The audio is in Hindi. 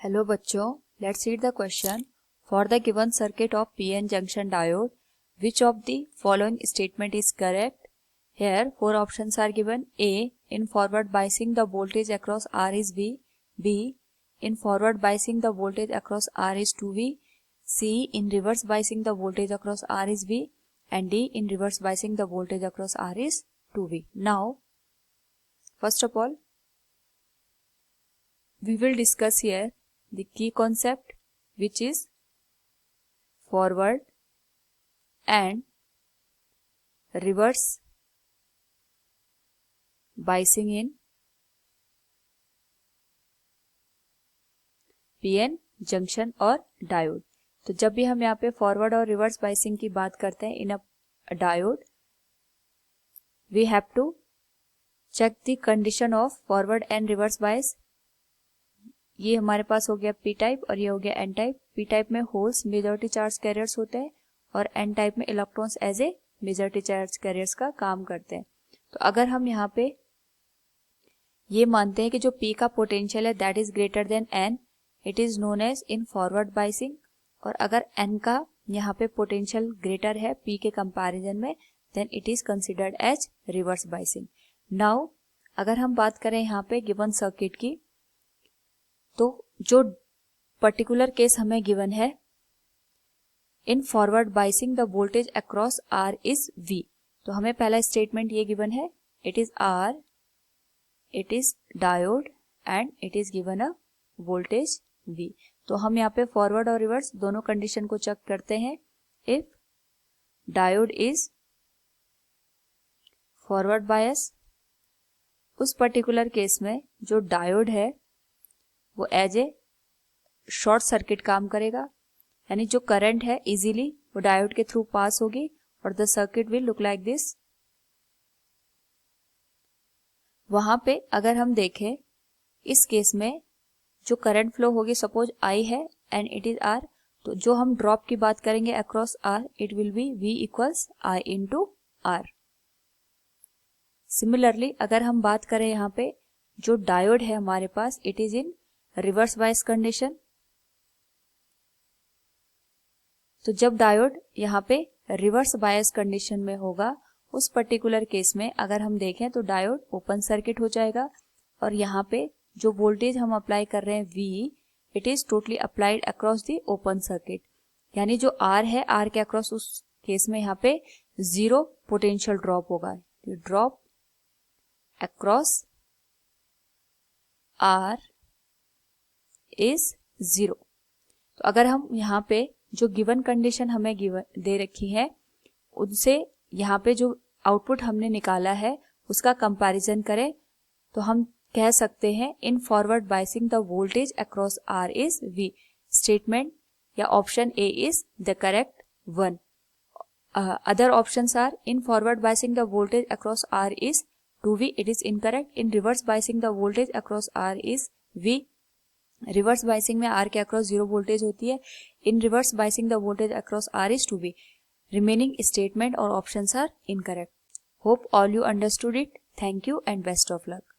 हेलो बच्चों, let's read the question. For the given circuit of PN junction diode, which of the following statement is correct? Here, four options are given. A. In forward biasing, the voltage across R is V. B. In forward biasing, the voltage across R is 2V. C. In reverse biasing, the voltage across R is V. And D. In reverse biasing, the voltage across R is 2V. Now, first of all, we will discuss here the key concept, which is forward and reverse biasing in PN junction और डायोड. तो जब भी हम यहाँ पे फॉरवर्ड और रिवर्स बाइसिंग की बात करते हैं in a diode, we have to check the condition of forward and reverse bias. ये हमारे पास हो गया पी टाइप और ये हो गया एन टाइप. पी टाइप में होल्स मेजॉरिटी चार्ज कैरियर्स होते हैं और एन टाइप में electrons as a majority charge carriers का काम करते हैं. तो अगर हम यहाँ पे ये मानते हैं कि जो पी का पोटेंशियल है that is greater than N, it is known as in forward biasing. और अगर एन का यहाँ पे पोटेंशियल ग्रेटर है पी के कंपैरिजन में, then it is considered as reverse biasing. Now अगर हम बात करें यहाँ पे गिवन सर्किट की, तो जो पर्टिकुलर केस हमें गिवन है, in forward biasing the voltage across R is V. तो हमें पहला स्टेटमेंट ये गिवन है, it is R, it is diode and it is given a voltage V. तो हम यहाँ पे फॉरवर्ड और रिवर्स दोनों कंडीशन को चेक करते हैं. If diode is forward bias, उस पर्टिकुलर केस में जो डायोड है वो एज ए शॉर्ट सर्किट काम करेगा, यानी जो करंट है इजीली वो डायोड के थ्रू पास होगी और the circuit will look like this. वहां पे अगर हम देखें इस केस में जो करंट फ्लो होगी, सपोज आई है एंड इट इज आर, तो जो हम ड्रॉप की बात करेंगे across R, it will be V equals I into R. Similarly अगर हम बात करें यहाँ पे जो डायोड है हमारे पास, it is in reverse bias condition. तो जब डायोड यहाँ पे रिवर्स बायस कंडीशन में होगा, उस पर्टिकुलर केस में अगर हम देखें तो डायोड ओपन सर्किट हो जाएगा और यहाँ पे जो वोल्टेज हम अप्लाई कर रहे हैं V, it is totally applied across the open circuit. यानी जो R है, R के अक्रॉस उस केस में यहाँ पे जीरो पोटेंशियल ड्रॉप होगा. Drop across R is zero. तो अगर हम यहाँ पे जो गिवन कंडीशन हमें गिवन दे रखी है, उनसे यहाँ पे जो आउटपुट हमने निकाला है उसका कंपैरिजन करें, तो हम कह सकते हैं in forward biasing the voltage across R is V. Statement या option A is the correct one. Other options are in forward biasing the voltage across R is 2V, it is incorrect. In reverse biasing the voltage across R is V. Reverse biasing में आर के अक्रॉस जीरो वोल्टेज होती है. In reverse biasing the voltage across R is 2V. Remaining statement और options are incorrect. Hope all you understood it. Thank you and best of luck.